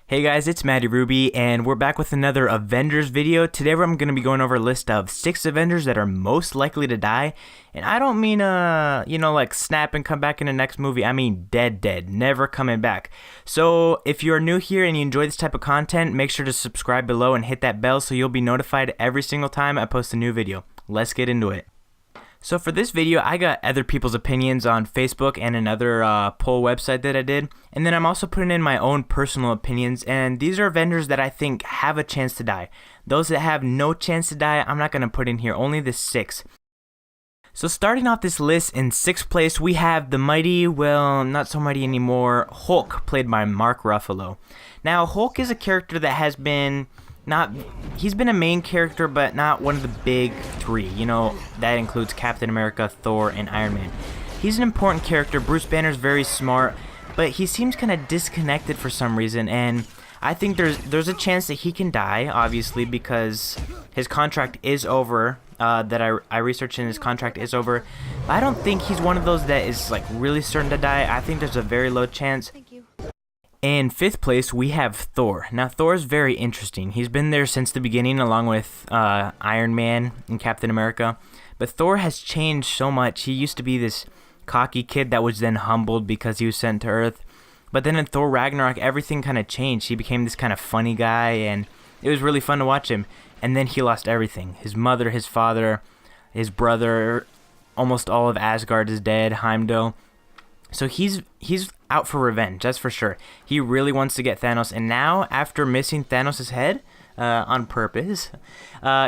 Hey guys, it's Matty Ruby, and we're back with another Avengers video. Today I'm going to be going over a list of 6 Avengers that are most likely to die. And I don't mean, like snap and come back in the next movie. I mean dead, never coming back. So if you're new here and you enjoy this type of content, make sure to subscribe below and hit that bell so you'll be notified every single time I post a new video. Let's get into it. So for this video, I got other people's opinions on Facebook and another poll website that I did. And then I'm also putting in my own personal opinions. And these are Avengers that I think have a chance to die. Those that have no chance to die, I'm not going to put in here. Only the 6. So starting off this list, in 6th place, we have the mighty, well, not so mighty anymore, Hulk, played by Mark Ruffalo. Now, Hulk is a character that has been... he's been a main character, but not one of the big 3. You know, that includes Captain America, Thor, and Iron Man. He's an important character. Bruce Banner's very smart, but he seems kind of disconnected for some reason, and I think there's a chance that he can die, obviously, because his contract is over. I researched, and his contract is over. But I don't think he's one of those that is like really certain to die. I think there's a very low chance. In 5th place, we have Thor. Now, Thor is very interesting. He's been there since the beginning, along with Iron Man and Captain America. But Thor has changed so much. He used to be this cocky kid that was then humbled because he was sent to Earth. But then in Thor Ragnarok, everything kind of changed. He became this kind of funny guy, and it was really fun to watch him. And then he lost everything. His mother, his father, his brother, almost all of Asgard is dead, Heimdall. So he's out for revenge, that's for sure. He really wants to get Thanos, and now, after missing Thanos' head on purpose,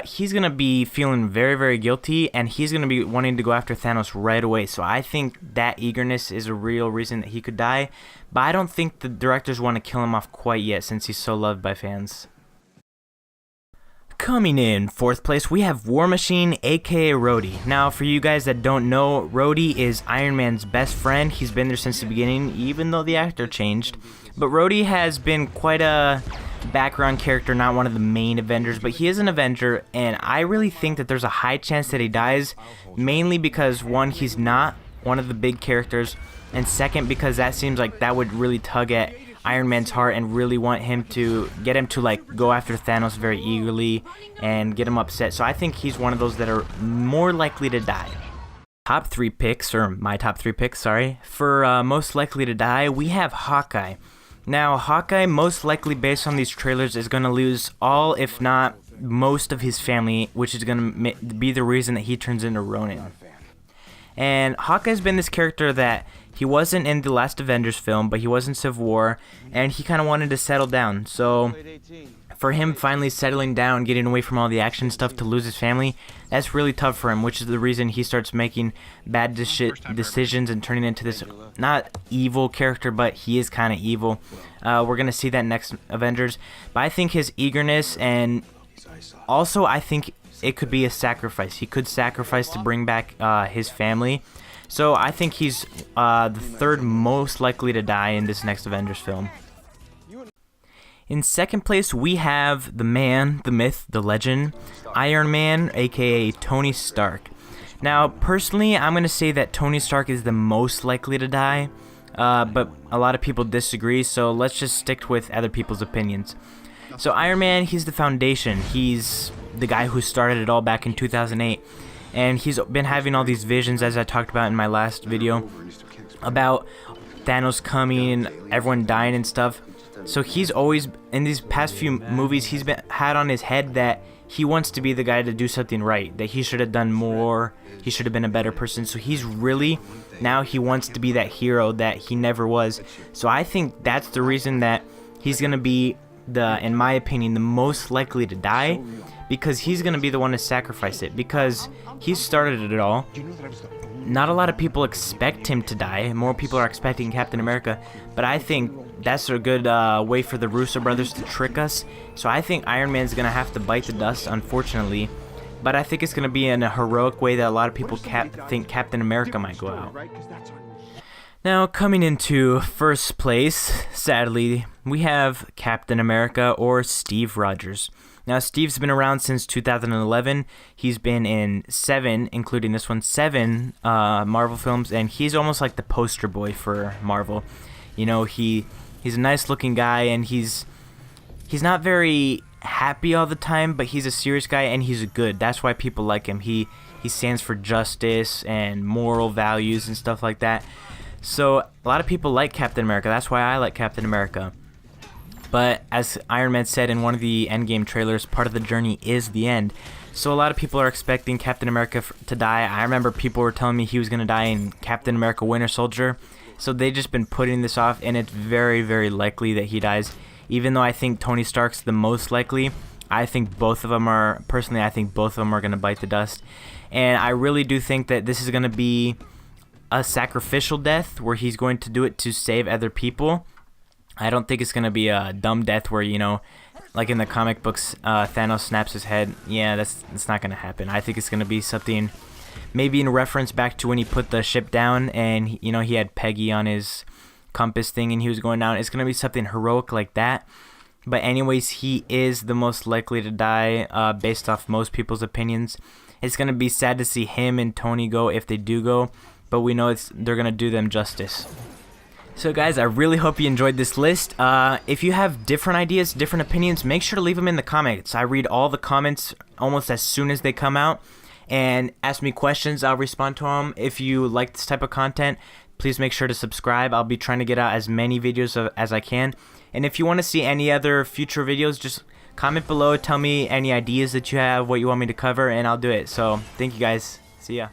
he's going to be feeling very, very guilty, and he's going to be wanting to go after Thanos right away. So I think that eagerness is a real reason that he could die, but I don't think the directors want to kill him off quite yet since he's so loved by fans. Coming in 4th place, we have War Machine, aka Rhodey. Now, for you guys that don't know, Rhodey is Iron Man's best friend. He's been there since the beginning, even though the actor changed. But Rhodey has been quite a background character, not one of the main Avengers, but he is an Avenger, and I really think that there's a high chance that he dies, mainly because, one, he's not one of the big characters, and second, because that seems like that would really tug at Iron Man's heart and really want him to get him to like go after Thanos very eagerly and get him upset. So I think he's one of those that are more likely to die. Top 3 picks, or my top 3 picks, sorry, for most likely to die, we have Hawkeye. Now, Hawkeye, most likely based on these trailers, is going to lose all, if not most, of his family, which is going to be the reason that he turns into Ronin. And Hawkeye's been this character that he wasn't in the last Avengers film, but he was in Civil War, and he kind of wanted to settle down. So for him finally settling down, getting away from all the action stuff to lose his family, that's really tough for him, which is the reason he starts making bad decisions and turning into this, not evil character, but he is kind of evil. We're going to see that next Avengers. But I think his eagerness, and also I think it could be a sacrifice. He could sacrifice to bring back his family. So I think he's the 3rd most likely to die in this next Avengers film. In 2nd place, we have the man, the myth, the legend, Iron Man, aka Tony Stark. Now, personally, I'm going to say that Tony Stark is the most likely to die, but a lot of people disagree, so let's just stick with other people's opinions. So Iron Man, he's the foundation. He's the guy who started it all back in 2008. And he's been having all these visions, as I talked about in my last video, about Thanos coming and everyone dying and stuff. So he's always, in these past few movies, he's had on his head that he wants to be the guy to do something right, that he should have done more, he should have been a better person. So he's really, now he wants to be that hero that he never was. So I think that's the reason that he's going to be in my opinion, the most likely to die, because he's going to be the one to sacrifice it, because he started it all. Not a lot of people expect him to die. More people are expecting Captain America, but I think that's a good way for the Russo brothers to trick us. So I think Iron Man's going to have to bite the dust, unfortunately, but I think it's going to be in a heroic way that a lot of people think Captain America might go out. Now, coming into 1st place, sadly, we have Captain America, or Steve Rogers. Now, Steve's been around since 2011. He's been in 7, including this one, 7 Marvel films, and he's almost like the poster boy for Marvel. You know, he's a nice-looking guy, and he's he's not very happy all the time, but he's a serious guy and he's good. That's why people like him. He stands for justice and moral values and stuff like that. So a lot of people like Captain America. That's why I like Captain America. But as Iron Man said in one of the Endgame trailers, part of the journey is the end. So a lot of people are expecting Captain America to die. I remember people were telling me he was going to die in Captain America Winter Soldier. So they've just been putting this off, and it's very, very likely that he dies. Even though I think Tony Stark's the most likely, I think both of them are, personally, I think both of them are going to bite the dust. And I really do think that this is going to be a sacrificial death where he's going to do it to save other people. I don't think it's going to be a dumb death where, you know, like in the comic books, Thanos snaps his head. Yeah, that's not going to happen. I think it's going to be something maybe in reference back to when he put the ship down and, you know, he had Peggy on his compass thing and he was going down. It's going to be something heroic like that. But anyways, he is the most likely to die based off most people's opinions. It's going to be sad to see him and Tony go if they do go, but we know they're going to do them justice. So guys, I really hope you enjoyed this list. If you have different ideas, different opinions, make sure to leave them in the comments. I read all the comments almost as soon as they come out. And ask me questions, I'll respond to them. If you like this type of content, please make sure to subscribe. I'll be trying to get out as many videos as I can. And if you want to see any other future videos, just comment below. Tell me any ideas that you have, what you want me to cover, and I'll do it. So thank you guys. See ya.